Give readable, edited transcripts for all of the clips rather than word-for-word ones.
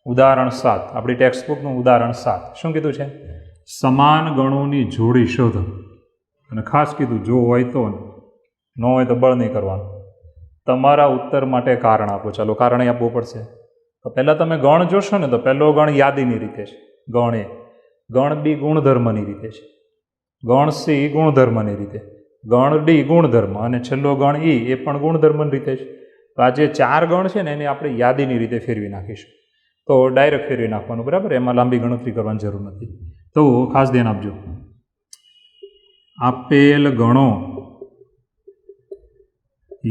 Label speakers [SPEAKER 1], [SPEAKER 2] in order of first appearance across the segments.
[SPEAKER 1] ઉદાહરણ 7 આપણી ટેક્સ્ટબુકનું ઉદાહરણ 7 શું કીધું છે? સમાન ગણોની જોડી શોધો. અને ખાસ કીધું જો હોય તો, ન હોય તો બળ નહીં કરવાનું. તમારા ઉત્તર માટે કારણ આપો. ચાલો કારણ આપવું પડશે. તો પહેલાં તમે ગણ જોશો ને તો પહેલો ગણ યાદીની રીતે છે, ગણ એ. ગણ બી ગુણધર્મની રીતે છે, ગણ સી ગુણધર્મની રીતે, ગણ ડી ગુણધર્મ, અને છેલ્લો ગણ ઈ એ પણ ગુણધર્મની રીતે છે. તો આ જે 4 ગણ છે ને એને આપણે યાદીની રીતે ફેરવી નાખીશું. તો ડાયરેક્ટ ફેરવી નાખવાનું, બરાબર? એમાં લાંબી ગણતરી કરવાની જરૂર નથી. તો ખાસ ધ્યાન આપજો. આપેલ ગણો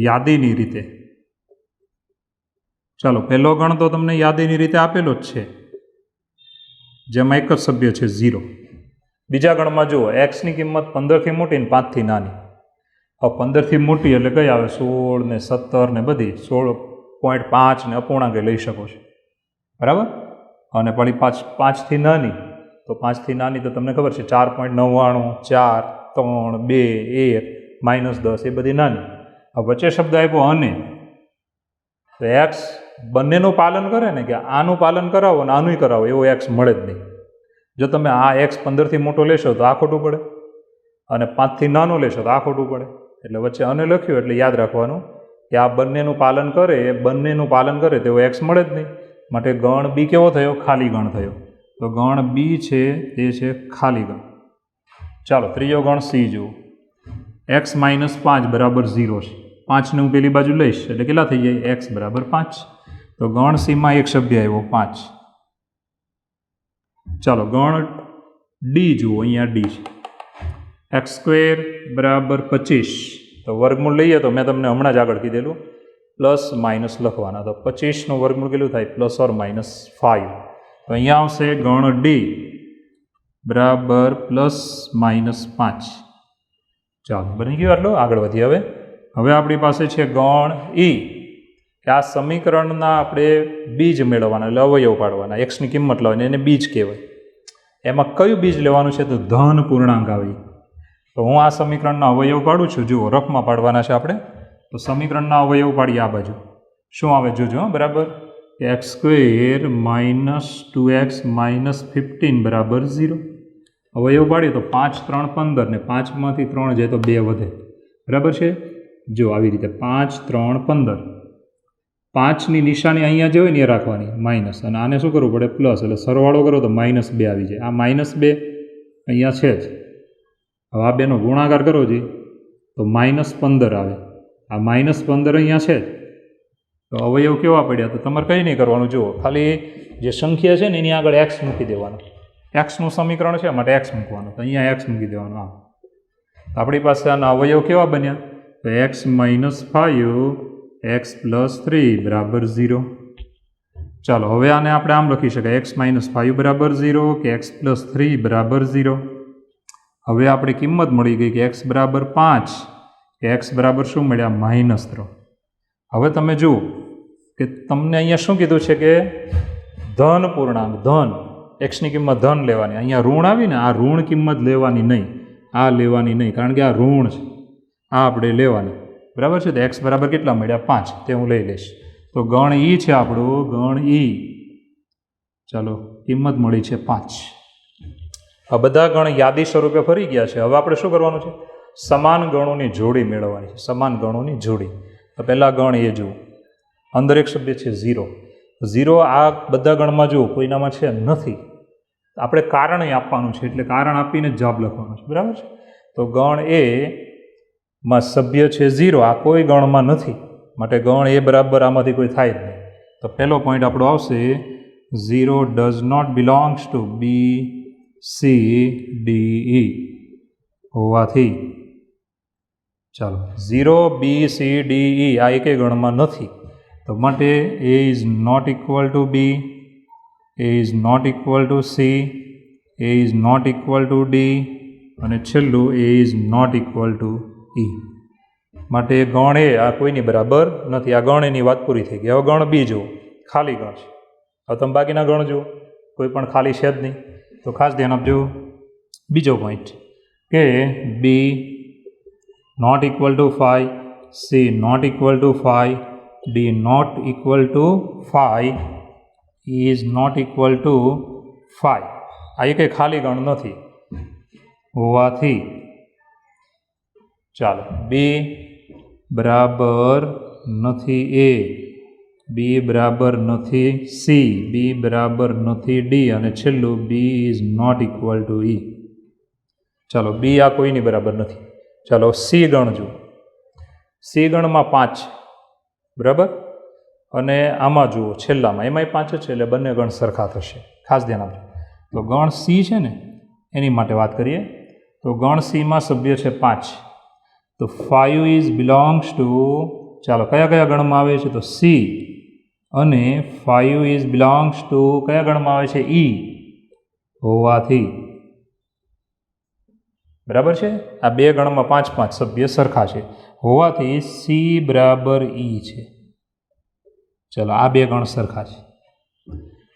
[SPEAKER 1] યાદીની રીતે. ચાલો પહેલો ગણ તો તમને યાદીની રીતે આપેલો જ છે, જેમાં એક જ સભ્ય છે 0. બીજા ગણમાં જુઓ, એક્સની કિંમત 15થી મોટી ને 5થી નાની. હવે 15થી મોટી એટલે કઈ આવે? 16 ને 17 ને બધી 16.5 ને અપૂર્ણાંકે લઈ શકો છો, બરાબર? અને પછી 5થી નાની, તો 5થી નાની તો તમને ખબર છે 4.99, 4, 3, 2, 1, -10 એ બધી નાની. હવે વચ્ચે શબ્દ આપ્યો અને, તો એક્સ બંનેનું પાલન કરે ને, કે આનું પાલન કરાવો અને આનું કરાવો, એવો એક્સ મળે જ નહીં. જો તમે આ એક્સ 15થી મોટો લેશો તો આ ખોટું પડે, અને 5થી નાનો લેશો તો આ ખોટું પડે. એટલે વચ્ચે અને લખ્યું એટલે યાદ રાખવાનું કે આ બંનેનું પાલન કરે, એ બંનેનું પાલન કરે તેવો એક્સ મળે જ નહીં. માટે ગણ બી કેવો થયો? ખાલી ગણ થયો. તો ગણ બી છે તે છે ખાલી ગણ. ચાલો ત્રીજો ગણ સી જુઓ. x - 5 બરાબર 0 છે. 5ને હું પેલી બાજુ લઈશ એટલે કેટલા થઈ જાય? x બરાબર 5. તો ગણ સીમાં એક સભ્ય આવ્યો 5. ચાલો ગણ ડી જુઓ, અહીંયા ડી છે. x² બરાબર 25. તો વર્ગમૂળ લઈએ તો મેં તમને હમણાં જ આગળ કીધેલું પ્લસ માઇનસ લખવાના. તો 25નું વર્ગમૂળ કેટલું થાય? +or -5. તો અહીંયા આવશે ગણ ડી બરાબર +-5. ચાલો બની ગયું આટલું. આગળ વધીએ. હવે આપણી પાસે છે ગણ ઈ, કે આ સમીકરણના આપણે બીજ મેળવવાના, એટલે અવયવ પાડવાના. એક્સની કિંમત લાવવાની, એને બીજ કહેવાય. એમાં કયું બીજ લેવાનું છે? તો ધન પૂર્ણાંક આવે. તો હું આ સમીકરણના અવયવ પાડું છું. જુઓ રફમાં પાડવાના છે આપણે. તો સમીકરણના અવયવ પાડીએ. આ બાજુ શું આવે જોજો, બરાબર? x² - 2x - 15 બરાબર 0. અવયવ પાડીએ તો 5, 3, 15 ને 5માંથી 3 જાય તો 2 વધે, બરાબર છે? જો આવી રીતે 5, 3, 15. 5ની નિશાની અહીંયા જે હોય ને એ રાખવાની માઇનસ, અને આને શું કરવું પડે? પ્લસ. એટલે સરવાળો કરો તો -2 આવી જાય. આ -2 અહીંયા છે જ. હવે આ બેનો ગુણાકાર કરો જી તો -15 આવે. આ -15 અહીંયા છે જ. તો અવયવ કેવા પડ્યા? તો તમારે કંઈ નહીં કરવાનું. જુઓ ખાલી જે સંખ્યા છે ને એની આગળ એક્સ મૂકી દેવાનું. એક્સનું સમીકરણ છે માટે એક્સ મૂકવાનું. તો અહીંયા એક્સ મૂકી દેવાનું. આમ આપણી પાસે આના અવયવ કેવા બન્યા? તો x - 5 x + 3 બરાબર 0. ચાલો હવે આને આપણે આમ લખી શકાય, x - 5 બરાબર 0 કે x + 3 બરાબર 0. હવે આપણે કિંમત મળી ગઈ કે x બરાબર 5 કે x બરાબર શું મળ્યા? -3. હવે તમે જુઓ કે તમને અહીંયા શું કીધું છે કે ધન પૂર્ણાંક, ધન એક્સની કિંમત ધન લેવાની. અહીંયા ઋણ આવીને આ ઋણ કિંમત લેવાની નહીં, આ લેવાની નહીં, કારણ કે આ ઋણ છે. આ આપણે લેવાની, બરાબર છે? તો એક્સ બરાબર કેટલા મળ્યા? 5. તે હું લઈ લઈશ. તો ગણ ઈ છે આપણું, ગણ ઈ. ચાલો કિંમત મળી છે 5. આ બધા ગણ યાદી સ્વરૂપે ફરી ગયા છે. હવે આપણે શું કરવાનું છે? સમાન ગણોની જોડી મેળવવાની છે. સમાન ગણોની જોડી. તો પહેલાં ગણ એ જુઓ, અંદર એક સભ્ય છે 0. 0 આ બધા ગણમાં જુઓ કોઈનામાં છે નથી. આપણે કારણ આપવાનું છે, એટલે કારણ આપીને જ જવાબ લખવાનો છે, બરાબર છે? તો ગણ એ માં સભ્ય છે 0, આ કોઈ ગણમાં નથી, માટે ગણ એ બરાબર આમાંથી કોઈ થાય જ નહીં. તો પહેલો પોઈન્ટ આપણો આવશે 0 does not belongs to B, C, D, E હોવાથી. ચાલો 0, B, C, D, E આ એકેય ગણમાં નથી. તો માટે A is not equal to B, A is not equal to C, A is not equal to D, અને છેલ્લું A is not equal to E. માટે ગણ એ આ કોઈની બરાબર નથી. આ ગણ એની વાત પૂરી થઈ ગઈ. હવે ગણ બી જુઓ, ખાલી ગણ છે. હવે તમે બાકીના ગણ જુઓ, કોઈ પણ ખાલી છે જ નહીં. તો ખાસ ધ્યાન આપજો. બીજો પોઈન્ટ કે B not equal to 5, C not equal to 5, D not equal to 5 is not equal to 5. આ એ કંઈ ખાલી ગણ નથી હોવાથી ચાલો બી બરાબર નથી એ, બી બરાબર નથી સી, બી બરાબર નથી ડી, અને છેલ્લું B is not equal to E. ચાલો બી આ કોઈની બરાબર નથી. ચાલો સી ગણ જુઓ. સી ગણમાં 5 છે બરાબર, અને આમાં જુઓ છેલ્લામાં એમાંય 5 જ છે, એટલે બંને ગણ સરખા થશે. ખાસ ધ્યાન આપજો. તો ગણ સી છે ને એની માટે વાત કરીએ તો ગણ સીમાં સભ્ય છે 5. તો 5 ઇઝ બિલોંગ્સ ટુ, ચાલો કયા કયા ગણમાં આવે છે તો સી, અને 5 ઇઝ બિલોંગ્સ ટુ કયા ગણમાં આવે છે ઈ હોવાથી બરાબર છે. આ બે ગણમાં 5 5 સભ્ય સરખા છે હોવાથી સી બરાબર ઈ છે. ચાલો આ બે ગણ સરખા છે.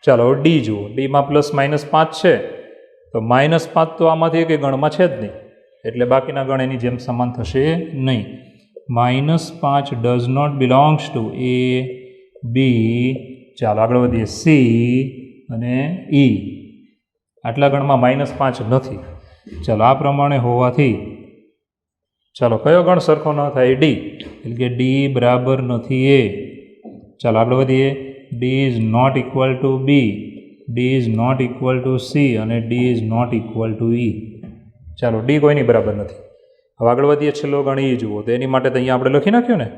[SPEAKER 1] ચાલો ડી જુઓ. ડીમાં પ્લસ માઇનસ 5 છે, તો -5 તો આમાંથી એક ગણમાં છે જ નહીં, એટલે બાકીના ગણ એની જેમ સમાન થશે નહીં. -5 ડઝ નોટ બિલોંગ્સ ટુ એ, બી, ચાલો આગળ વધીએ સી અને ઈ. આટલા ગણમાં -5 નથી. ચાલો આ પ્રમાણે હોવાથી ચાલો કયો ગણ સરખો ન થાય ડી, એટલે કે ડી બરાબર નથી એ. ચાલો આગળ વધીએ. D is not equal to B, D is not equal to C, અને D is not equal to E. ચાલો ડી કોઈની બરાબર નથી. હવે આગળ વધીએ. છેલ્લો ગણ ઈ જુઓ. તો એની માટે તો અહીંયા આપણે લખી નાખ્યું ને,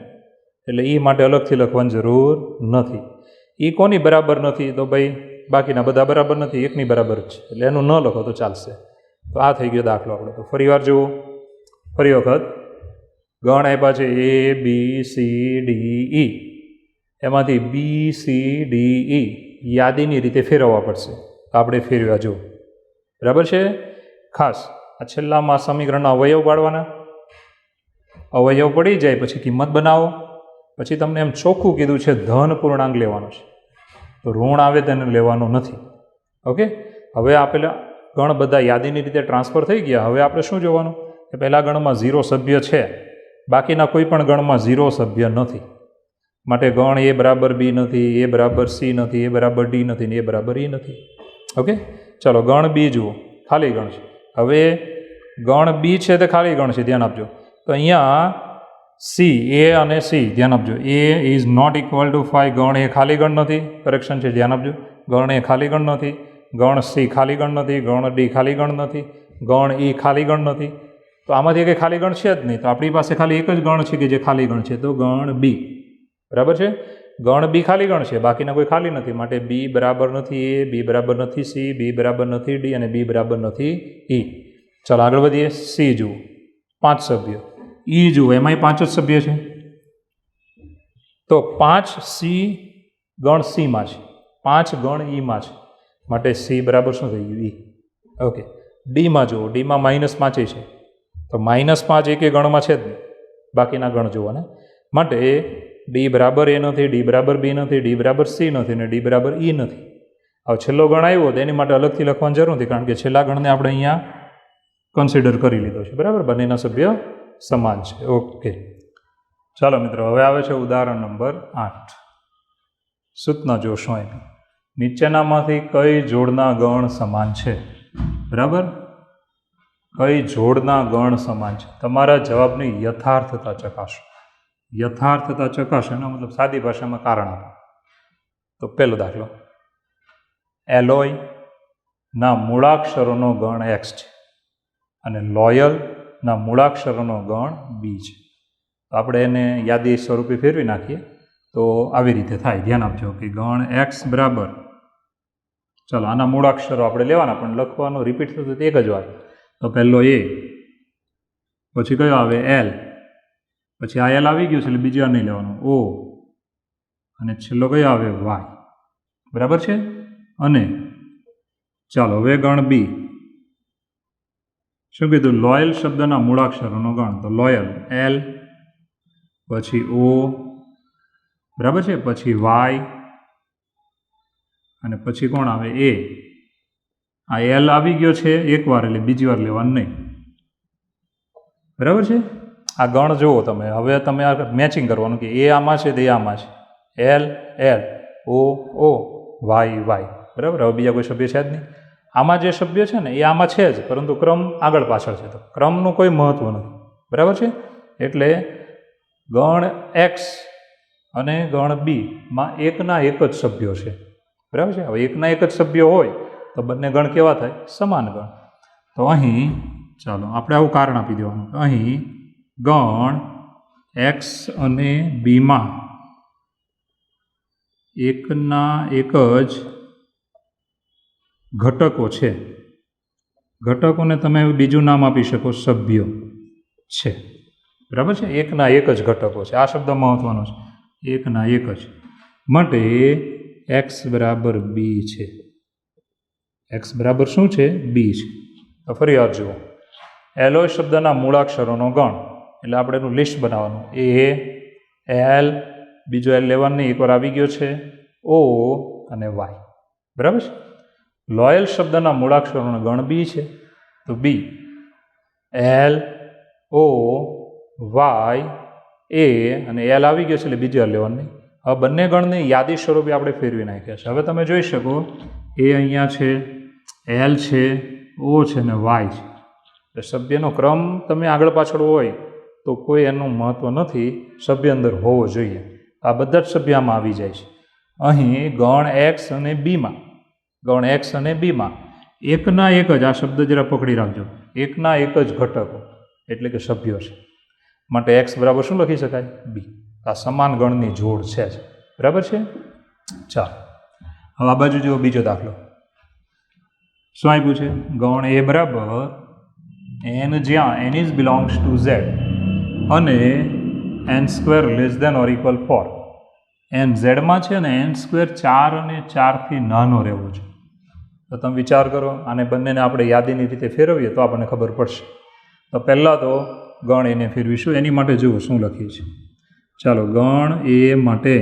[SPEAKER 1] એટલે ઈ માટે અલગથી લખવાની જરૂર નથી. ઈ કોની બરાબર નથી તો ભાઈ બાકીના બધા બરાબર નથી, એકની બરાબર જ છે, એટલે એનું ન લખો તો ચાલશે. તો આ થઈ ગયો દાખલો આપણો. તો ફરી વાર જુઓ. ફરી વખત ગણ આપ્યા છે એ, બી, સી, ડી, ઈ. એમાંથી બી, સી, ડી, ઈ યાદીની રીતે ફેરવવા પડશે. તો આપણે ફેરવ્યા જુઓ. બરાબર છે. ખાસ આ છેલ્લામાં સમીકરણના અવયવ પાડવાના. અવયવ પડી જાય પછી કિંમત બનાવો. પછી તમને એમ ચોખ્ખું કીધું છે ધન પૂર્ણાંક લેવાનો છે, તો ઋણ આવે તેને લેવાનો નથી. ઓકે. હવે આપેલા ગણ બધા યાદીની રીતે ટ્રાન્સફર થઈ ગયા. હવે આપણે શું જોવાનું કે પહેલા ગણમાં 0 સભ્ય છે, બાકીના કોઈ પણ ગણમાં 0 સભ્ય નથી. માટે ગણ એ બરાબર બી નથી, એ બરાબર સી નથી, એ બરાબર ડી નથી, ને એ બરાબર ઈ નથી. ઓકે. ચાલો ગણ બી જુઓ. ખાલી ગણ છે. હવે ગણ બી છે તે ખાલી ગણ છે, ધ્યાન આપજો. તો અહીંયા સી, એ અને સી ધ્યાન આપજો. એ ઇઝ નોટ ઇક્વલ ટુ 5. ગણ એ ખાલી ગણ નથી. કરેક્શન છે, ધ્યાન આપજો. ગણ એ ખાલી ગણ નથી. ગણ સી ખાલી ગણ નથી. ગણ ડી ખાલી ગણ નથી. ગણ ઈ ખાલી ગણ નથી. તો આમાંથી કંઈ ખાલી ગણ છે જ નહીં. તો આપણી પાસે ખાલી એક જ ગણ છે કે જે ખાલી ગણ છે, તો ગણ બી. બરાબર છે. ગણ બી ખાલી ગણ છે, બાકીના કોઈ ખાલી નથી. માટે બી બરાબર નથી એ, બી બરાબર નથી સી, બી બરાબર નથી ડી, અને બી બરાબર નથી ઈ. ચાલો આગળ વધીએ. સી જુઓ. 5 સભ્ય. ઈ જુઓ, એમાંય 5 જ સભ્ય છે. તો 5 સી ગણ સીમાં છે, 5 ગણ ઈમાં છે. માટે સી બરાબર શું થઈ ગયું ઈ. ઓકે. ડીમાં જુઓ. ડીમાં -5 છે, તો -5 એક ગણમાં છે જ નહીં, બાકીના ગણ જોવાના. માટે ડી બરાબર એ નથી, ડી બરાબર બી નથી, ડી બરાબર સી નથી, ને ડી બરાબર ઈ નથી. હવે છેલ્લો ગણ આવ્યો તો એની માટે અલગથી લખવાની જરૂર નથી, કારણ કે છેલ્લા ગણને આપણે અહીંયા કન્સિડર કરી લીધો છે. બરાબર. બંનેના સભ્ય સમાન છે. ઓકે. ચાલો મિત્રો, હવે આવે છે ઉદાહરણ નંબર 8. સૂચના જોશો એની. નીચેનામાંથી કઈ જોડના ગણ સમાન છે? બરાબર. કઈ જોડના ગણ સમાન છે? તમારા જવાબની યથાર્થતા ચકાસો. યથાર્થતા ચકાસો એનો મતલબ સાદી ભાષામાં કારણ આપો. તો પહેલો દાખલો. એલોયના મૂળાક્ષરોનો ગણ એક્સ છે અને લોયલના મૂળાક્ષરોનો ગણ બી છે. તો આપણે એને યાદી સ્વરૂપે ફેરવી નાખીએ તો આવી રીતે થાય. ધ્યાન આપજો કે ગણ એક્સ બરાબર, ચાલો આના મૂળાક્ષરો આપણે લેવાના, પણ લખવાનું રિપીટ થતું એક જ વાર. તો પહેલો એ, પછી કયો આવે એલ, પછી આ એલ આવી ગયું છે એટલે બીજી વાર નહીં લેવાનું, ઓ, અને છેલ્લો કયો આવે વાય. બરાબર છે. અને ચાલો હવે ગણ બી. શું કીધું? લોયલ શબ્દના મૂળાક્ષરોનો ગણ. તો લોયલ એલ, પછી ઓ, બરાબર છે, પછી વાય, અને પછી કોણ આવે એ. આ એલ આવી ગયો છે એકવાર એટલે બીજી વાર લેવાનું નહીં. બરાબર છે. આ ગણ જુઓ તમે. હવે તમે આ મેચિંગ કરવાનું કે એ આમાં છે તે આમાં છે. L L O O Y Y, બરાબર. હવે બીજા કોઈ સભ્ય છે જ નહીં. આમાં જે સભ્ય છે ને એ આમાં છે જ, પરંતુ ક્રમ આગળ પાછળ છે, તો ક્રમનું કોઈ મહત્ત્વ નથી, બરાબર છે. એટલે ગણ એક્સ અને ગણ બીમાં એકના એક જ સભ્યો છે, બરાબર છે. હવે એકના એક જ સભ્યો હોય તો બંને ગણ કેવા થાય? સમાન ગણ. તો અહીં ચાલો આપણે આવું કારણ આપી દેવાનું. અહીં ગણ એક્સ અને બીમાં એકના એક જ ઘટકો છે. ઘટકોને તમે બીજું નામ આપી શકો, સભ્યો છે, બરાબર છે. એકના એક જ ઘટકો છે, આ શબ્દ મહત્વનો છે, એકના એક જ. માટે એક્સ બરાબર બી છે. એક્સ બરાબર શું છે? બી છે. તો ફરી વાર જુઓ, એલોય શબ્દના મૂળાક્ષરોનો ગણ, એટલે આપણે એનું લિસ્ટ બનાવવાનું. એ એલ, બીજો એલ લેવાનું નહીં, એકવાર આવી ગયો છે, ઓ અને વાય, બરાબર છે. લોયલ શબ્દના મૂળાક્ષરોનો ગણ બી છે, તો બી એલ ઓ વાય એ, અને એલ આવી ગયો છે એટલે બીજો એલ લેવાનું નહીં. હવે બંને ગણને યાદી સ્વરૂપે આપણે ફેરવી નાખ્યા છે. હવે તમે જોઈ શકો, એ અહીંયા છે, એલ છે, ઓ છે ને વાય છે. એટલે સભ્યનો ક્રમ તમે આગળ પાછળ હોય તો કોઈ એનું મહત્ત્વ નથી, સભ્ય અંદર હોવો જોઈએ. આ બધા જ સભ્ય આમાં આવી જાય છે. અહીં ગણ એક્સ અને બીમાં, ગણ એક્સ અને બીમાં એકના એક જ, આ શબ્દ જરા પકડી રાખજો, એકના એક જ ઘટકો એટલે કે સભ્યો છે. માટે એક્સ બરાબર શું લખી શકાય? બી. આ સમાન ગણની જોડ છે જ, બરાબર છે. ચાલો હવે આ બાજુ જુઓ, બીજો દાખલો શું આપ્યું છે? ગણ એ બરાબર એન જ્યાં N is belongs to Z અને N square less than or equal 4. N ઝેડમાં છે ને એન સ્ક્વેર 4 અને 4થી નાનો રહેવો છે. તો તમે વિચાર કરો, આને બંનેને આપણે યાદીની રીતે ફેરવીએ તો આપણને ખબર પડશે. તો પહેલાં તો ગણ એને ફેરવીશું. એની માટે જુઓ શું લખીએ છીએ. ચાલો, ગણ એ માટે,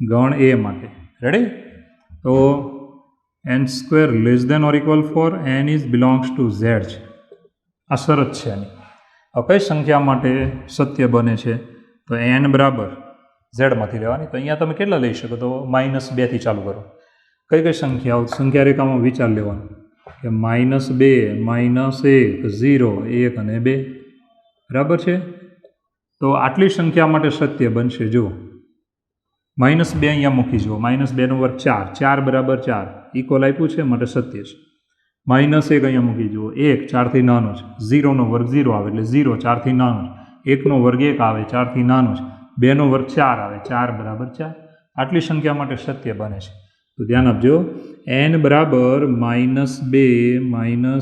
[SPEAKER 1] ગણ એ માટે રેડી. તો N square less than or equal 4, N is belongs to Z છે. આ શરત છે એની. હવે કઈ સંખ્યા માટે સત્ય બને છે? તો એન બરાબર ઝેડમાંથી લેવાની. તો અહીંયા તમે કેટલા લઈ શકો? તો -2 થી ચાલુ કરો. કઈ કઈ સંખ્યાઓ? સંખ્યા રેખામાં વિચાર લેવાનો કે -2, -1, 0, 1 અને 2, બરાબર છે. તો આટલી સંખ્યા માટે સત્ય બનશે. જુઓ, -2 અહીંયા મૂકી જુઓ, -2 નો વર્ગ 4, 4 બરાબર 4 ઇક્વલ આપ્યું છે, માટે સત્ય છે. -1 અહીંયા મૂકી જુઓ, 1 4થી નાનો છે, 0 નો વર્ગ 0 આવે એટલે 0 4થી નાનો છે, 1 નો વર્ગ 1 આવે 4થી નાનો છે, 2 નો વર્ગ 4 આવે, 4 બરાબર 4. આટલી સંખ્યા માટે સત્ય બને છે. તો ધ્યાન આપજો, n બરાબર -2, -1,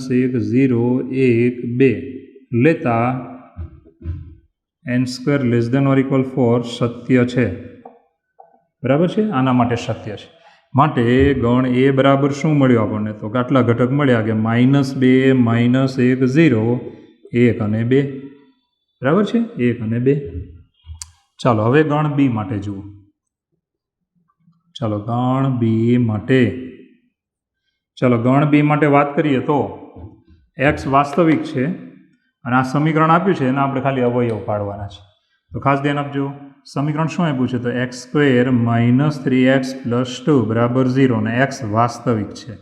[SPEAKER 1] 0, 1, 2 લેતા n² less than or equal 4 સત્ય છે, બરાબર છે. આના માટે સત્ય છે. માટે ગણ એ બરાબર શું મળ્યું આપણને? તો કેટલા ઘટક મળ્યા કે -2, -1, 0, 1 અને 2, બરાબર છે, 1 અને 2. ચાલો હવે ગણ બી માટે જુઓ. ચાલો ગણ બી માટે, ચાલો ગણ બી માટે વાત કરીએ તો એક્સ વાસ્તવિક છે અને આ સમીકરણ આપ્યું છે એના આપણે ખાલી અવયવ પાડવાના છે. તો ખાસ ધ્યાન આપજો, સમીકરણ શું આપ્યું છે? તો x² -3x + 2 બરાબર 0 અને એક્સ વાસ્તવિક છે,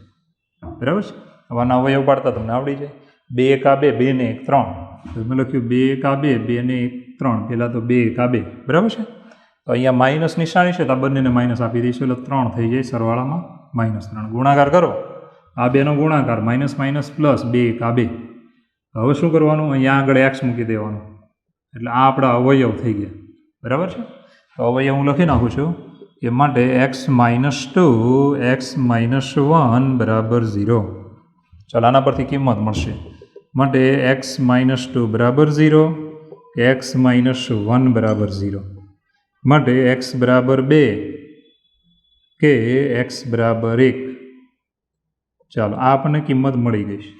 [SPEAKER 1] બરાબર છે. હવે આના અવયવ પાડતા તમને આવડી જાય. 2 × 2, 2 ને 1 3. તો મેં લખ્યું 2 × 2, 2 ને 1 3. પહેલાં તો 2 × 2, બરાબર છે. તો અહીંયા માઇનસ નિશાની છે તો આ બંનેને માઇનસ આપી દઈશું એટલે 3 થઈ જાય, સરવાળામાં -3. ગુણાકાર કરો, આ બેનો ગુણાકાર -, +2 × 2. હવે શું કરવાનું? અહીંયા આગળ x મૂકી દેવાનું એટલે આ આપણા અવયવ થઈ ગયા, બરાબર છે. તો અવયવ હું લખી નાખું છું કે માટે x - 2 x - 1 બરાબર 0. ચાલો આના પરથી કિંમત મળશે. માટે x - 2 બરાબર 0, x - 1 બરાબર 0. માટે x બરાબર 2 કે x બરાબર 1. ચાલો આ આપણને કિંમત મળી ગઈ છે.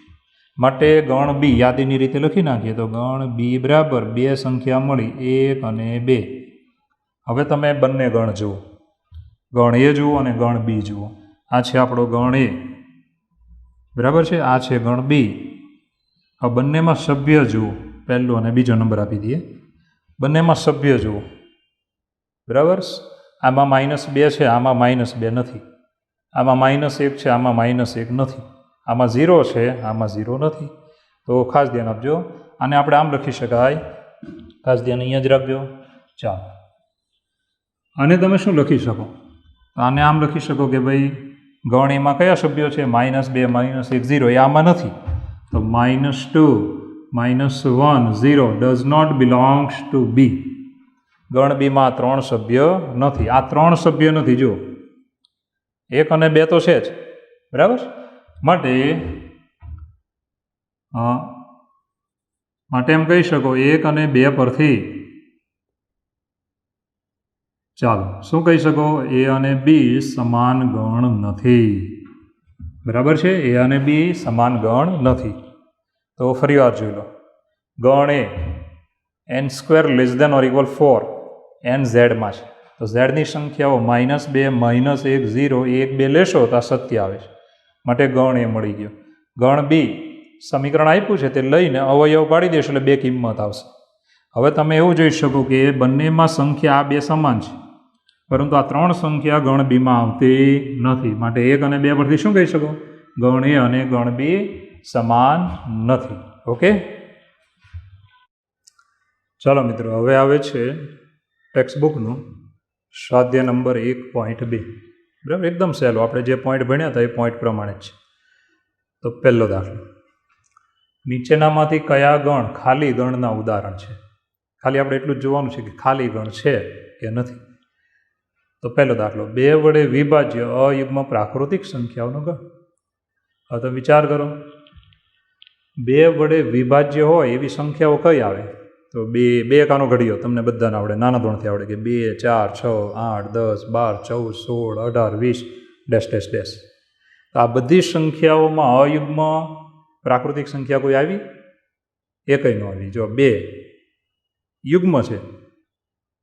[SPEAKER 1] માટે ગણ બી યાદીની રીતે લખી નાખીએ તો ગણ બી બરાબર 2 સંખ્યા મળી, 1 અને 2. હવે તમે બંને ગણ જુઓ, ગણ એ જુઓ અને ગણ બી જુઓ. આ છે આપણો ગણ એ, બરાબર છે, આ છે ગણ બી. આ બંનેમાં સભ્ય જુઓ, પહેલો અને બીજો નંબર આપી દઈએ. બંનેમાં સભ્ય જુઓ, બરાબર. આમાં -2 છે, આમાં -2 નથી. આમાં -1 છે, આમાં -1 નથી. આમાં 0 છે, આમાં 0 નથી. તો ખાસ ધ્યાન આપજો. આને આપણે આમ લખી શકાય, ખાસ ધ્યાન અહીંયા જ રાખજો. ચાલો, આને તમે શું લખી શકો? આને આમ લખી શકો કે ભાઈ ગણ એમાં કયા સભ્યો છે? -2 -1 0. એ આમાં નથી. તો -2 -1 0 ડઝ નોટ બિલોંગ્સ ટુ બી. ગણ બીમાં 3 સભ્ય નથી. આ 3 સભ્ય નથી. જો 1 અને 2 તો છે જ, બરાબર. માટે એમ કહી શકો 1 અને 2 પરથી, ચાલો શું કહી શકો? એ અને બી સમાન ગણ નથી. બરાબર છે, એ અને બી સમાન ગણ નથી. તો ફરી વાર જોઈ લો. ગણ એ n² ≤ 4 n ઝેડમાં છે. તો ઝેડની સંખ્યાઓ -2 -1 0 1 2 લેશો તો આ સત્ય આવે છે. માટે ગણ એ મળી ગયો. ગણ બી સમીકરણ આપ્યું છે તે લઈને અવયવ પાડી દેશો એટલે 2 કિંમત આવશે. હવે તમે એવું જોઈ શકો કે બંનેમાં સંખ્યા આ 2 સમાન છે, પરંતુ આ 3 સંખ્યા ગણ બીમાં આવતી નથી. માટે 1 અને 2 પરથી શું કહી શકો? ગણ એ અને ગણ બી સમાન નથી. ઓકે, ચાલો મિત્રો, હવે આવે છે ટેક્સ્ટબુકનું સ્વાધ્યાય નંબર 1.2. બરાબર, એકદમ સહેલો. આપણે જે પોઈન્ટ ભણ્યા હતા એ પોઈન્ટ પ્રમાણે જ છે. તો પહેલો દાખલો, નીચેનામાંથી કયા ગણ ખાલી ગણના ઉદાહરણ છે? ખાલી આપણે એટલું જ જોવાનું છે કે ખાલી ગણ છે કે નથી. તો પહેલો દાખલો, 2 વડે વિભાજ્ય અયુગ્મ પ્રાકૃતિક સંખ્યાઓનો ગણ. હવે તો વિચાર કરો, 2 વડે વિભાજ્ય હોય એવી સંખ્યાઓ કઈ આવે? તો 2 કાનો ઘડિયો તમને બધાને આવડે, નાના ધોરણથી આવડે કે 2 4 6 8 10 12 14 16 18 20 ડેશ ડેશ ડેશ. તો આ બધી સંખ્યાઓમાં અયુગ્મ પ્રાકૃતિક સંખ્યા કોઈ આવી? એકય ન આવી. જો 2 યુગ્મ છે,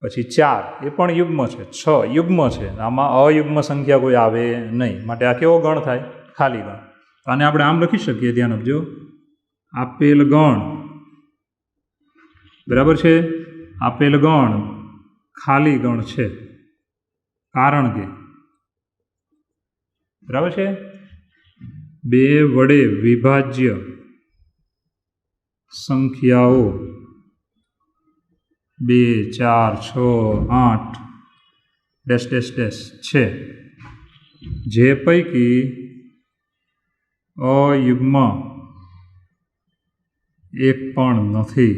[SPEAKER 1] પછી 4 એ પણ યુગ્મ છે, 6 યુગ્મ છે. આમાં અયુગ્મ સંખ્યા કોઈ આવે નહીં. માટે આ કેવો ગણ થાય? ખાલી ગણ. આને આપણે આમ લખી શકીએ, ધ્યાન આપજો. આપેલ ગણ, બરાબર છે, આપેલ ગણ ખાલી ગણ છે. કારણ કે, બરાબર છે, 2 વડે વિભાજ્ય સંખ્યાઓ 2 4 6 8 ડેશ ડેશ ડેશ છે, જે પૈકી અયુગ્મ એક પણ નથી.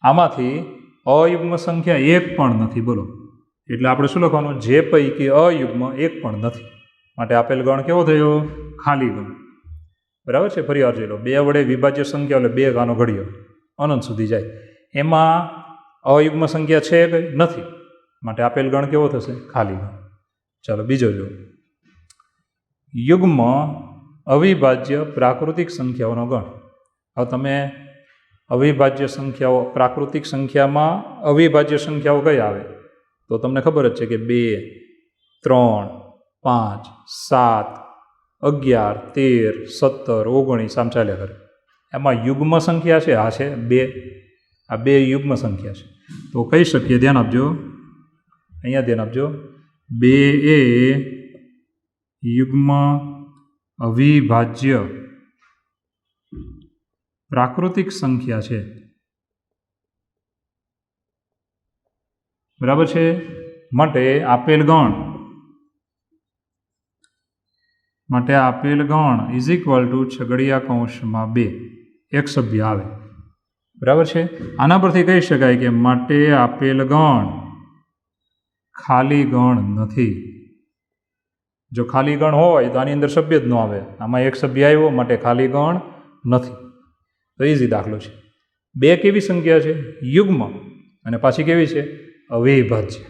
[SPEAKER 1] આમાંથી અયુગ્મ સંખ્યા એક પણ નથી. બોલો, એટલે આપણે શું લખવાનું? જે પૈકી અયુગ્મ એક પણ નથી. માટે આપેલ ગણ કેવો થયો? ખાલી ગણ. બરાબર છે. ફરી વાર જોઈ લો. 2 વડે વિભાજ્ય સંખ્યા એટલે 2 કાનો ઘડિયો અનંત સુધી જાય. એમાં અયુગ્મ સંખ્યા છે કે નથી? માટે આપેલ ગણ કેવો થશે? ખાલી ગણ. ચાલો બીજો જો, યુગ્મ અવિભાજ્ય પ્રાકૃતિક સંખ્યાઓનો ગણ. હવે તમે અવિભાજ્ય સંખ્યાઓ, પ્રાકૃતિક સંખ્યામાં અવિભાજ્ય સંખ્યાઓ કઈ આવે? તો તમને ખબર જ છે કે 2 3 5 7 11 13 17 19 આમ ચાલ્યા કરે. એમાં યુગ્મ સંખ્યા છે, આ છે 2. આ 2 યુગ્મ સંખ્યા છે. તો કહી શકીએ, ધ્યાન આપજો, અહીંયા ધ્યાન આપજો, 2 એ યુગ્મ અવિભાજ્ય પ્રાકૃતિક સંખ્યા છે. બરાબર છે. માટે આપેલ ગણ ઇઝ ઇક્વલ ટુ છગડીયા કૌંસમાં 2 એક સભ્ય આવે. બરાબર છે. આના પરથી કહી શકાય કે માટે આપેલ ગણ ખાલી ગણ નથી. જો ખાલી ગણ હોય તો આની અંદર સભ્ય જ ન આવે. આમાં એક સભ્ય આવ્યો, માટે ખાલી ગણ નથી. તો ઇઝી દાખલો છે. 2 કેવી સંખ્યા છે? યુગ્મ. અને પાછી કેવી છે? અવિભાજ્ય.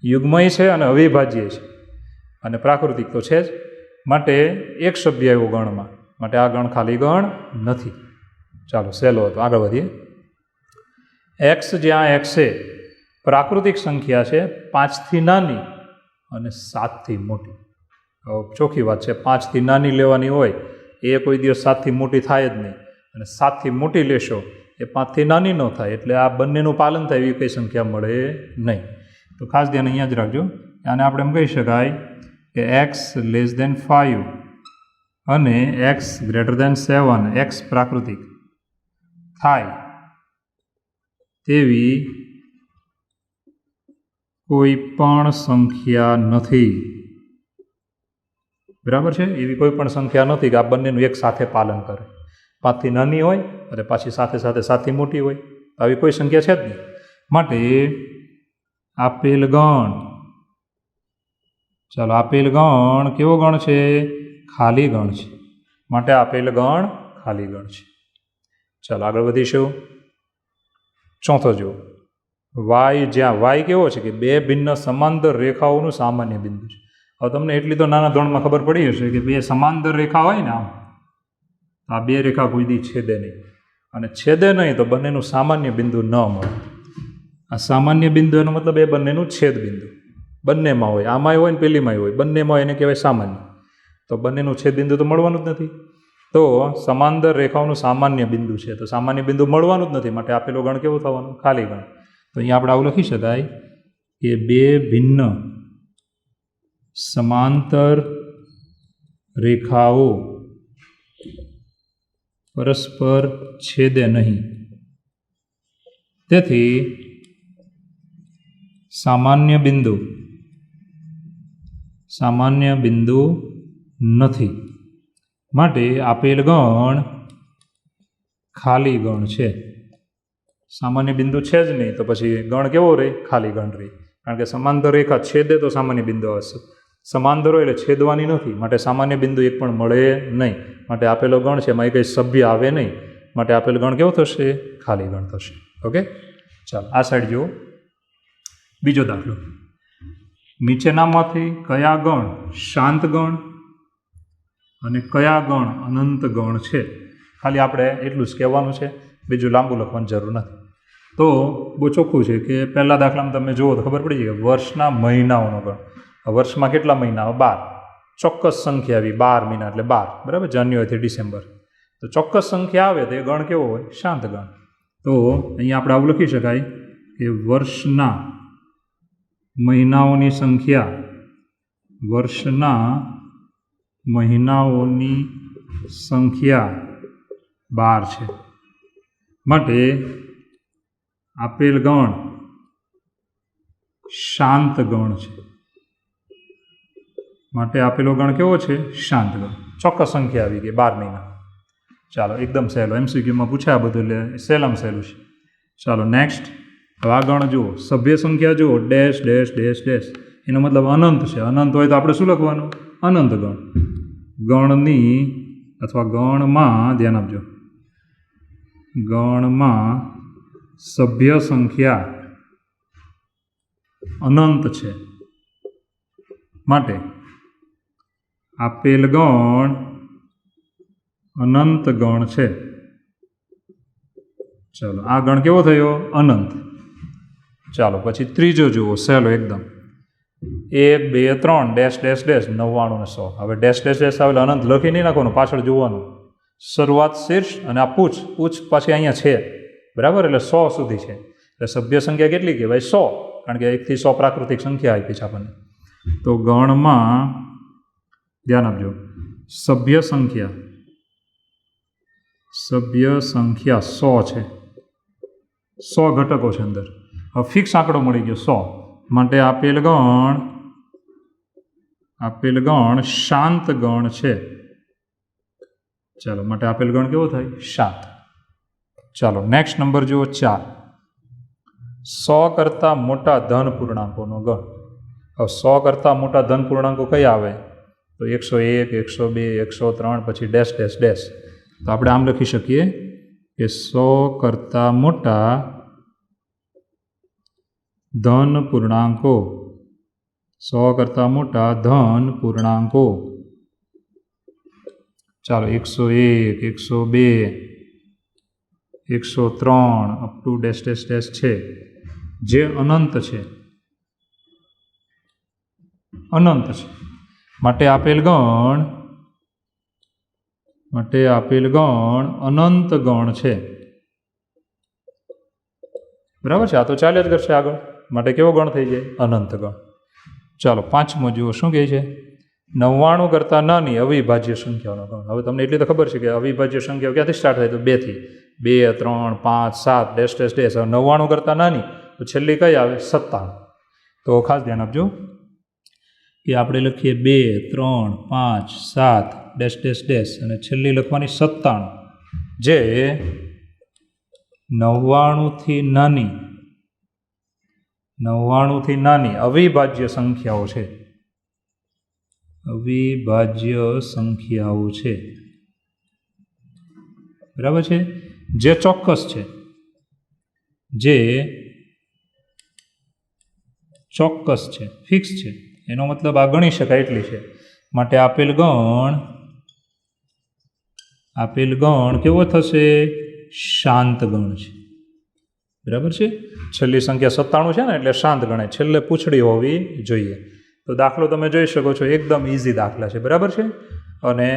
[SPEAKER 1] યુગ્મય છે અને અવિભાજ્ય છે, અને પ્રાકૃતિક તો છે જ. માટે એક સભ્ય આવ્યો ગણમાં, માટે આ ગણ ખાલી ગણ નથી. ચાલો સહેલો હતો, આગળ વધીએ. એક્સ, જ્યાં એક્સ એ પ્રાકૃતિક સંખ્યા છે 5થી નાની અને 7થી મોટી. ચોખ્ખી વાત છે, 5થી નાની લેવાની હોય એ કોઈ દિવસ 7થી મોટી થાય જ નહીં, અને 7થી મોટી લેશો એ 5થી નાની ન થાય. એટલે આ બંનેનું પાલન થાય એવી કઈ સંખ્યા મળે નહીં. તો ખાસ ધ્યાન અહીંયા જ રાખજો. આને આપણે એમ કહી શકાય કે એક્સ લેસ દેન 5 અને એક્સ ગ્રેટર દેન 7 એક્સ પ્રાકૃતિક થાય તેવી કોઈ પણ સંખ્યા નથી. બરાબર છે? એવી કોઈ પણ સંખ્યા નથી કે આ બંનેનું એક સાથે પાલન કરે. 5 થી નાની હોય અને પાછી સાથે સાથે 7 થી મોટી હોય. આવી કોઈ સંખ્યા છે જ નહીં. માટે આપેલ ગણ, ચાલો આપેલ ગણ કેવો ગણ છે? ખાલી ગણ છે. માટે આપેલ ગણ ખાલી ગણ છે. ચાલો આગળ વધીશું. ચોથો જુઓ, વાય, જ્યાં વાય કેવો છે કે બે ભિન્ન સમાંતર રેખાઓનું સામાન્ય બિંદુ છે. હવે તમને એટલી તો નાના ધોરણમાં ખબર પડી હશે કે બે સમાંતર રેખા હોય ને, આમ આ બે રેખા કોઈ દી છેદે નહીં, અને છેદે નહીં તો બંનેનું સામાન્ય બિંદુ ન મળે. આ સામાન્ય બિંદુ એનો મતલબ એ બંનેનું છેદ બિંદુ બંનેમાં હોય, આમાંય હોય ને પેલીમાંય હોય, બંનેમાં હોય એને કહેવાય સામાન્ય. તો બંનેનું છેદ બિંદુ તો મળવાનું જ નથી. તો સમાંતર રેખાઓનું સામાન્ય બિંદુ છે, તો સામાન્ય બિંદુ મળવાનું જ નથી. માટે આપેલો ગણ કેવો થવાનો? ખાલી ગણ. તો અહીંયા આપણે આવું લખી શકાય કે બે ભિન્ન સમાંતર રેખાઓ પરસ્પર છેદે નહીં, તેથી સામાન્ય બિંદુ નથી. માટે આપેલ ગણ ખાલી ગણ છે. સામાન્ય બિંદુ છે જ નહીં તો પછી ગણ કેવો રહે? ખાલી ગણ રહે. કારણ કે સમાંતર રેખા છેદે તો સામાન્ય બિંદુ આવશે, સમાંતર હોય એટલે છેદવાની નથી. માટે સામાન્ય બિંદુ એક પણ મળે નહીં. માટે આપેલો ગણ છે એમાં કંઈ સભ્ય આવે નહીં. માટે આપેલ ગણ કેવો થશે? ખાલી ગણ થશે. ઓકે, ચાલો આ સાઈડ જુઓ. બીજો દાખલો, નીચેનામાંથી કયા ગણ શાંત ગણ અને કયા ગણ અનંત ગણ છે? ખાલી આપણે એટલું જ કહેવાનું છે, બીજું લાંબુ લખવાની જરૂર નથી. તો બહુ ચોખ્ખું છે કે પહેલા દાખલામાં તમે જુઓ તો ખબર પડી જાય કે વર્ષના મહિનાઓનો ગણ. વર્ષમાં કેટલા મહિના આવે? 12. ચોક્કસ સંખ્યા આવી 12 મહિના એટલે 12, બરાબર? જાન્યુઆરીથી ડિસેમ્બર. તો ચોક્કસ સંખ્યા આવે તો એ ગણ કેવો હોય? શાંત ગણ. તો અહીંયા આપણે આવું લખી શકાય કે વર્ષના મહિનાઓની સંખ્યા, વર્ષના મહિનાઓની સંખ્યા 12 છે. માટે આપેલ ગણ શાંત ગણ છે. માટે આપેલો ગણ કેવો છે? શાંત ગણ. ચોક્કસ સંખ્યા આવી ગઈ 12 મહિના. ચાલો એકદમ સહેલો, MCQમાં પૂછાય બધું એટલે સહેલામાં સહેલું છે. ચાલો નેક્સ્ટ. હવે આ ગણ જુઓ, સભ્ય સંખ્યા જુઓ, ડેશ ડેશ ડેશ ડેશ, એનો મતલબ અનંત છે. અનંત હોય તો આપણે શું લખવાનું? અનંત ગણ. ગણની અથવા ગણમાં ધ્યાન આપજો, ગણમાં સભ્ય સંખ્યા અનંત છે. માટે આપેલ ગણ અનંત ગણ છે. ચાલો આ ગણ કેવો થયો? અનંત. ચાલો પછી ત્રીજો જુઓ, સહેલો એકદમ. 1 2 3 ડેશ ડેશ ડેશ 99 ને 100. હવે ડેશ ડેશ ડેશ આવે અનંત લખી નહીં નાખવાનું, પાછળ જોવાનું. શરૂઆત શીર્ષ અને આ પૂછ પાછી અહીંયા છે, બરાબર? એટલે 100 સુધી છે. એટલે સભ્ય સંખ્યા કેટલી કહેવાય? 100. કારણ કે 1 થી 100 પ્રાકૃતિક સંખ્યા આપી છે આપણને. તો ગણમાં ધ્યાન આપજો, સભ્ય સંખ્યા 100 છે. 100 ઘટકો છે અંદર. હવે ફિક્સ આંકડો મળી ગયો 100. માટે આપેલ ગણ શાંત ગણ છે. ચાલો, માટે આપેલ ગણ કેવો થાય? શાંત. ચાલો નેક્સ્ટ નંબર જુઓ 4. 100 કરતાં મોટા ધન પૂર્ણાંકોનો ગણ. હવે 100 કરતાં મોટા ધન પૂર્ણાંકો કયા આવે? તો 101 102 103 પછી ડેશ ડેશ ડેશ. તો આપણે આમ લખી શકીએ કે 100 કરતાં મોટા ધન પૂર્ણાંકો, 100 કરતાં મોટા ધન પૂર્ણાંકો. ચાલો 101 102 103 up to dash dash dash છે, જે અનંત છે. અનંત છે. માટે આપેલ ગણ અનંત ગણ છે. બરાબર છે? આ તો ચાલ્યા જ કરશે આગળ. માટે કેવો ગણ થઈ જાય? અનંત ગણ. ચાલો પાંચમો જુઓ શું કહે છે? 99 કરતાં નાની અવિભાજ્ય સંખ્યાઓનો ગણ. હવે તમને એટલી તો ખબર છે કે અવિભાજ્ય સંખ્યાઓ ક્યાંથી સ્ટાર્ટ થાય? તો 2 થી. 2, 3, 5, 7 ડેશ ડેશ ડેશ. હવે 99 કરતાં નાની તો છેલ્લી કઈ આવે? 97. તો ખાસ ધ્યાન આપજો કે આપણે લખીએ 2, 3, 5, 7 ડેશ ડેશ ડેશ અને છેલ્લી લખવાની 97, જે 99 થી નાની અવિભાજ્ય સંખ્યાઓ છે. અવિભાજ્ય સંખ્યાઓ છે, બરાબર છે, જે ચોક્કસ છે, ફિક્સ છે. એનો મતલબ આ ગણી શકાય એટલી છે. માટે આપેલ ગણ કેવો થશે? શાંત ગણ છે. બરાબર છે. છેલ્લી સંખ્યા 97 છે ને, એટલે શાંત ગણાય. છેલ્લે પૂંછડી હોવી જોઈએ. તો દાખલો તમે જોઈ શકો છો, એકદમ ઇઝી દાખલા છે. બરાબર છે. અને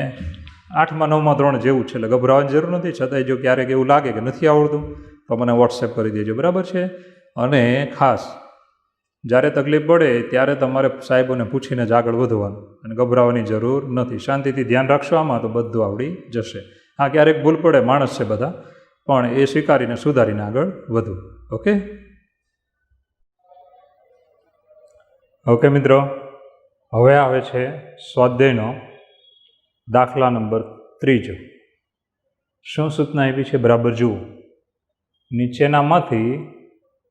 [SPEAKER 1] 8મા 9મા ધોરણ જેવું છે, એટલે ગભરાવાની જરૂર નથી. છતાંય જો ક્યારેક એવું લાગે કે નથી આવડતું તો મને વોટ્સએપ કરી દેજો. બરાબર છે. અને ખાસ જ્યારે તકલીફ પડે ત્યારે તમારે સાહેબોને પૂછીને જ આગળ વધવાનું, અને ગભરાવાની જરૂર નથી. શાંતિથી ધ્યાન રાખશો આમાં તો બધું આવડી જશે. હા, ક્યારેક ભૂલ પડે, માણસ છે બધા, પણ એ સ્વીકારીને સુધારીને આગળ વધવું. ઓકે મિત્રો, હવે આવે છે સ્વાધ્યાયનો દાખલા નંબર 3. શું સૂચના આપી છે? બરાબર જુઓ. નીચેનામાંથી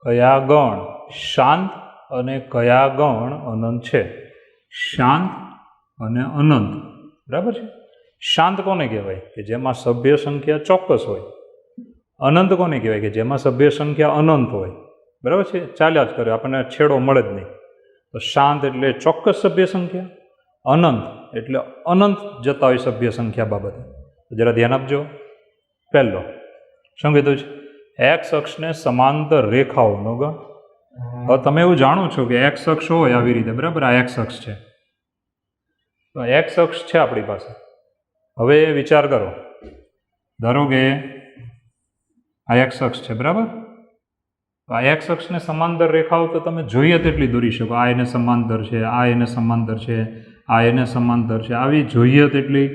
[SPEAKER 1] કયા ગણ શાંત અને કયા ગણ અનંત છે? શાંત અને અનંત. બરાબર છે. શાંત કોને કહેવાય? કે જેમાં સભ્ય સંખ્યા ચોક્કસ હોય. અનંત કોને કહેવાય? કે જેમાં સભ્ય સંખ્યા અનંત હોય. બરાબર છે. ચાલ્યા જ કરે, આપણને છેડો મળે જ નહીં. તો શાંત એટલે ચોક્કસ સભ્ય સંખ્યા, અનંત એટલે અનંત જતા હોય સભ્ય સંખ્યા બાબતે. જરા ધ્યાન આપજો. પહેલો શું કીધું છે? એક્સ અક્ષને સમાંતર રેખાઓનો ગણ. હવે તમે એવું જાણો છો કે એક્સ અક્ષ હોય આવી રીતે. બરાબર, આ એક્સ અક્ષ છે. તો એક્સ અક્ષ છે આપણી પાસે. હવે વિચાર કરો, ધારો કે આ એક્સ અક્ષ છે. બરાબર, આ એક્સ અક્ષને સમાંતર રેખાઓ તો તમે જોઈએ તેટલી દોરી શકો. આ એને સમાંતર છે, આ એને સમાંતર છે, આ એને સમાંતર છે. આવી જોઈએ તેટલી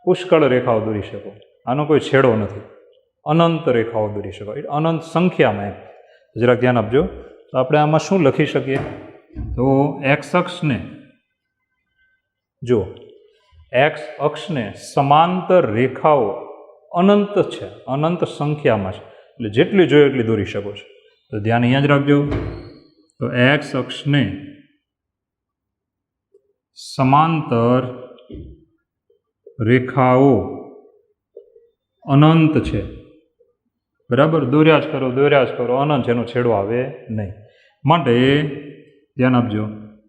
[SPEAKER 1] પુષ્કળ રેખાઓ દોરી શકો. આનો કોઈ છેડો નથી. અનંત રેખાઓ દોરી શકો, અનંત સંખ્યામાં. જરાક ધ્યાન આપજો. તો આપણે આમાં શું લખી શકીએ? તો એક્સ અક્ષને, જો એક્સ અક્ષને સમાંતર રેખાઓ અનંત છે, અનંત સંખ્યામાં છે, એટલે જેટલી જોઈએ એટલી દોરી શકો છો. તો ધ્યાન અહીંયા જ રાખજો. તો એક્સ અક્ષને સમાંતર રેખાઓ અનંત છે. બરાબર, દોર્યા જ કરો, અનંત છે, એનો છેડો આવે નહીં. માટે ધ્યાન આપજો,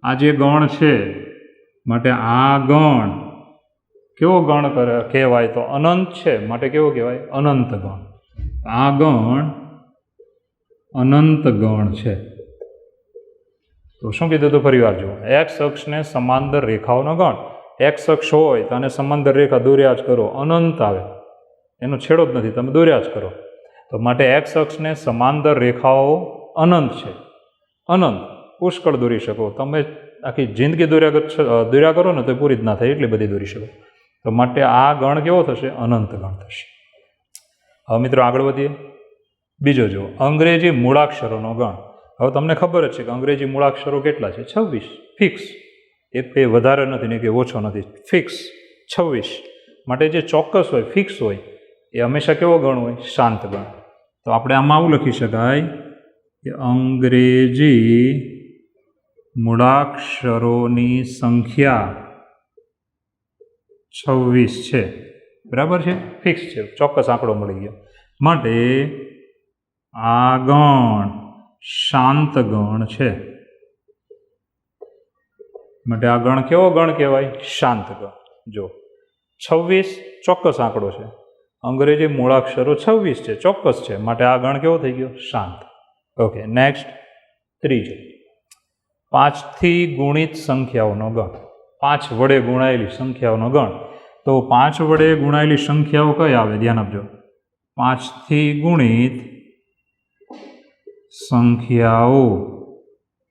[SPEAKER 1] આ જે ગણ છે, માટે આ ગણ કેવો ગણ કહેવાય? તો અનંત છે, માટે કેવો કહેવાય? અનંત ગણ. આ ગણ અનંત ગણ છે. તો શું કીધું? તો ફરી વાર જુઓ. એક્સ અક્ષને સમાંતર રેખાઓનો ગણ. એક્સ અક્ષ હોય તો આને સમાંતર રેખા દોર્યા જ કરો, અનંત આવે, એનો છેડો જ નથી, તમે દોર્યા જ કરો. તો માટે એક્સ અક્ષને સમાંતર રેખાઓ અનંત છે. અનંત પુષ્કળ દોરી શકો. તમે આખી જિંદગી દોર્યા કરો ને તો પૂરી જ ના થાય, એટલી બધી દોરી શકો. તો માટે આ ગણ કેવો થશે? અનંત ગણ થશે. હવે મિત્રો આગળ વધીએ. બીજો જુઓ, અંગ્રેજી મૂળાક્ષરોનો ગણ. હવે તમને ખબર જ છે કે અંગ્રેજી મૂળાક્ષરો કેટલા છે? 26. ફિક્સ. એક કંઈ વધારે નથી ને કે ઓછો નથી, ફિક્સ 26. માટે જે ચોક્કસ હોય, ફિક્સ હોય, એ હંમેશા કેવો ગણ હોય? શાંત ગણ. તો આપણે આમાં આવું લખી શકાય કે અંગ્રેજી મૂળાક્ષરોની સંખ્યા 26 છે. બરાબર છે, ફિક્સ છે, ચોક્કસ આંકડો મળી ગયો. માટે આ ગણ શાંત ગણ છે. માટે આ ગણ કેવો ગણ કહેવાય? શાંત ગણ. જો 26 ચોક્કસ આંકડો છે, અંગ્રેજી મૂળાક્ષરો 26 છે, ચોક્કસ છે, માટે આ ગણ કેવો થઈ ગયો? શાંત. Okay, next. ત્રીજો, 5 થી ગુણિત સંખ્યાઓનો ગણ. 5 વડે ગુણાયેલી સંખ્યાઓનો ગણ. તો 5 વડે ગુણાયેલી સંખ્યાઓ કઈ આવે? ધ્યાન આપજો. 5 થી ગુણિત સંખ્યાઓ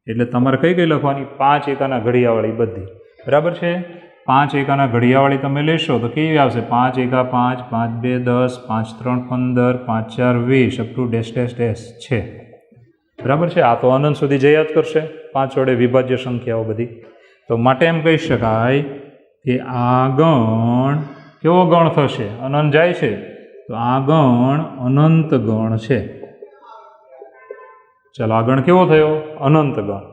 [SPEAKER 1] એટલે તમારે કઈ કઈ લખવાની? 5 એકાના ઘડિયાવાળી બધી, બરાબર છે? 5 એકાના ઘડિયાવાળી તમે લેશો તો કેવી આવશે? 5 એકા 5, 5 2 10, 5 3 15, 5 4 20 up to dash dash dash છે, બરાબર છે? આ તો અનંત સુધી જે યાદ કરશે 5 વડે વિભાજ્ય સંખ્યાઓ બધી. તો માટે એમ કહી શકાય કે આ ગણ કેવો ગણ થશે? અનંત જાય છે તો આ ગણ અનંત ગણ છે. ચાલો, આ ગણ કેવો થયો? અનંત ગણ.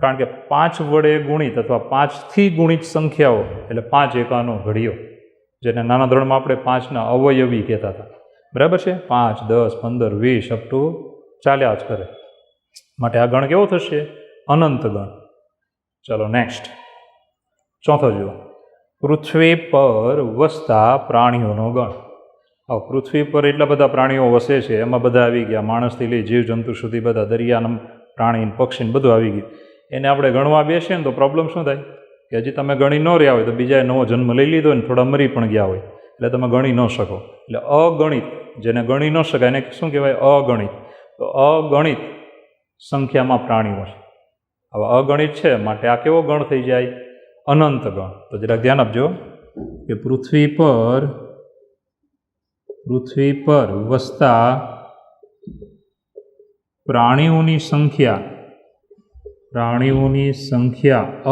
[SPEAKER 1] કારણ કે 5 વડે ગુણિત અથવા 5થી ગુણિત સંખ્યાઓ એટલે 5 એકાનો ઘડિયો, જેને નાના ધોરણમાં આપણે 5ના અવયવી કહેતા હતા, બરાબર છે? 5 10 15 20 અપ ટુ ચાલ્યા જ કરે. માટે આ ગણ કેવો થશે? અનંત ગણ. ચાલો નેક્સ્ટ, ચોથો જુઓ. પૃથ્વી પર વસતા પ્રાણીઓનો ગણ. હવે પૃથ્વી પર એટલા બધા પ્રાણીઓ વસે છે, એમાં બધા આવી ગયા, માણસથી લઈ જીવજંતુ સુધી બધા, દરિયાના પ્રાણી પક્ષી બધું આવી ગયું. એને આપણે ગણવા બેસીએ ને તો પ્રોબ્લેમ શું થાય કે હજી તમે ગણી ન રહ્યા હોય તો બીજાએ નવો જન્મ લઈ લીધો હોય ને થોડા મરી પણ ગયા હોય એટલે તમે ગણી ન શકો. એટલે અગણિત, જેને ગણી ન શકાય એને શું કહેવાય? અગણિત. તો અગણિત સંખ્યામાં પ્રાણીઓ છે. હવે અગણિત છે માટે આ કેવો ગણ થઈ જાય? અનંત ગણ. તો જરાક ધ્યાન આપજો કે પૃથ્વી પર વસતા પ્રાણીઓની સંખ્યા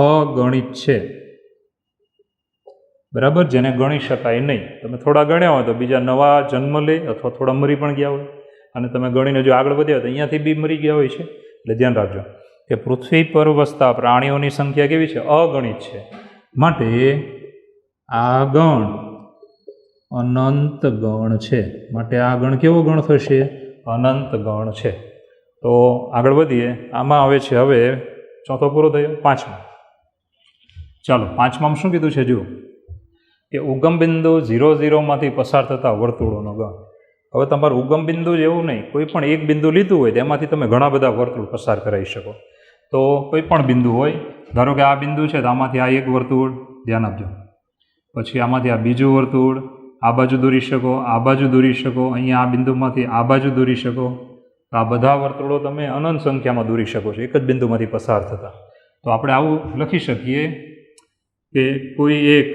[SPEAKER 1] અગણિત છે, બરાબર? જેને ગણી શકાય નહીં. તમે થોડા ગણ્યા હોય તો બીજા નવા જન્મ લે અથવા થોડા મરી પણ ગયા હોય, અને તમે ગણીને જો આગળ વધ્યા હોય તો અહીંયાથી બી મરી ગયા હોય છે. એટલે ધ્યાન રાખજો કે પૃથ્વી પર વસતા પ્રાણીઓની સંખ્યા કેવી છે? અગણિત છે. માટે આ ગણ અનંત ગણ છે. માટે આ ગણ કેવો ગણ થશે? અનંત ગણ છે. તો આગળ વધીએ. આમાં આવે છે, હવે ચોથો પૂરો થયો, પાંચમો. ચાલો, પાંચમામાં શું કીધું છે? જુઓ કે ઉગમ બિંદુ 0 0 માંથી પસાર થતા વર્તુળોનો ગણ. હવે તમારું ઉગમ બિંદુ જ એવું નહીં, કોઈ પણ એક બિંદુ લીધું હોય તેમાંથી તમે ઘણા બધા વર્તુળ પસાર કરાવી શકો. તો કોઈ પણ બિંદુ હોય, ધારો કે આ બિંદુ છે તો આમાંથી આ એક વર્તુળ, ધ્યાન આપજો, પછી આમાંથી આ બીજું વર્તુળ, આ બાજુ દોરી શકો, આ બાજુ દોરી શકો, અહીંયા આ બિંદુમાંથી આ બાજુ દોરી શકો. તો આ બધા વર્તુળો તમે અનંત સંખ્યામાં દોરી શકો છો એક જ બિંદુમાંથી પસાર થતા. તો આપણે આવું લખી શકીએ કે કોઈ એક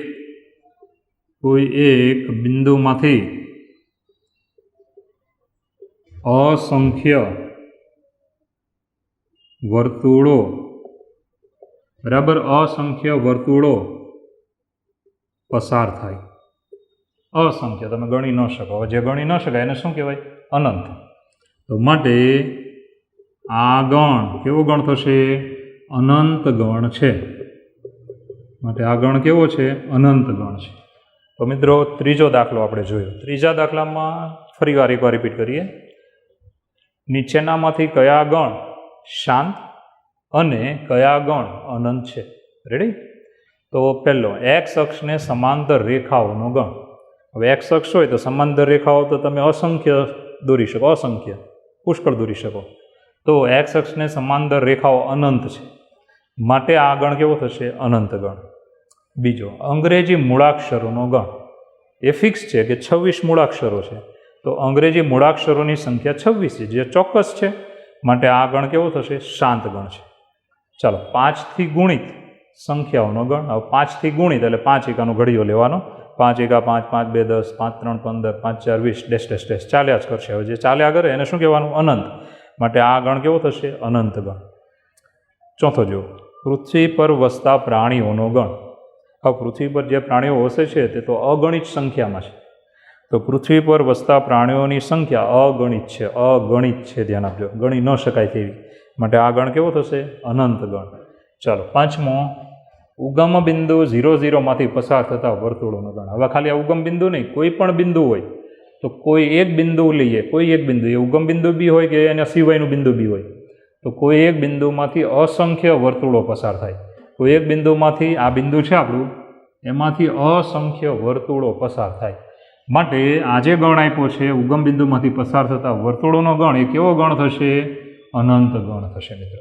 [SPEAKER 1] બિંદુમાંથી અસંખ્ય વર્તુળો, બરાબર, અસંખ્ય વર્તુળો પસાર થાય. અસંખ્ય, તમે ગણી ન શકો. હવે જે ગણી ન શકાય એને શું કહેવાય? અનંત. તો માટે આ ગણ કેવો ગણ થશે? અનંત ગણ છે. માટે આ ગણ કેવો છે? અનંત ગણ છે. તો મિત્રો, ત્રીજો દાખલો આપણે જોયો. ત્રીજા દાખલામાં ફરીવાર એકવાર રિપીટ કરીએ. નીચેનામાંથી કયા ગણ શાંત અને કયા ગણ અનંત છે? રેડી? તો પહેલો, એક્સ અક્ષને સમાંતર રેખાઓનો ગણ. હવે એક્સ અક્ષ હોય તો સમાંતર રેખાઓ તો તમે અસંખ્ય દોરી શકો, અસંખ્ય પુષ્કળ દોરી શકો. તો એક્સ અક્ષને સમાંતર રેખાઓ અનંત છે. માટે આ ગણ કેવો થશે? અનંત ગણ. બીજો, અંગ્રેજી મૂળાક્ષરોનો ગણ. એ ફિક્સ છે કે 26 મૂળાક્ષરો છે. તો અંગ્રેજી મૂળાક્ષરોની સંખ્યા 26 છે, જે ચોક્કસ છે. માટે આ ગણ કેવો થશે? શાંત ગણ છે. ચાલો, 5થી ગુણિત સંખ્યાઓનો ગણ. હવે 5થી ગુણિત એટલે 5 એકાનો ઘડિયો લેવાનો. 5 એકા 5, 5 2 10, 5 3 15, 5 4 20 ડેશ ડેશ ડેશ ચાલ્યા જ કરશે. હવે જે ચાલ્યા કરે એને શું કહેવાનું? અનંત. માટે આ ગણ કેવો થશે? અનંત ગણ. ચોથો જુઓ, પૃથ્વી પર વસતા પ્રાણીઓનો ગણ. હવે પૃથ્વી પર જે પ્રાણીઓ વસે છે તે તો અગણિત સંખ્યામાં છે. તો પૃથ્વી પર વસતા પ્રાણીઓની સંખ્યા અગણિત છે. અગણિત છે, ધ્યાન આપજો, ગણી ન શકાય તેવી. માટે આ ગણ કેવો થશે? અનંત ગણ. ચાલો, પાંચમો, ઉગમ બિંદુ 0 0 માંથી પસાર થતા વર્તુળોનો ગણ. હવે ખાલી આ ઉગમ બિંદુ નહીં, કોઈ પણ બિંદુ હોય તો કોઈ એક બિંદુ લઈએ, કોઈ એક બિંદુ, એ ઉગમ બિંદુ બી હોય કે એના સિવાયનું બિંદુ બી હોય, તો કોઈ એક બિંદુમાંથી અસંખ્ય વર્તુળો પસાર થાય. કોઈ એક બિંદુમાંથી, આ બિંદુ છે આપણું, એમાંથી અસંખ્ય વર્તુળો પસાર થાય. માટે આ જે ગણ આપ્યો છે ઉગમ બિંદુમાંથી પસાર થતા વર્તુળોનો ગણ, એ કેવો ગણ થશે? અનંત ગણ થશે મિત્રો.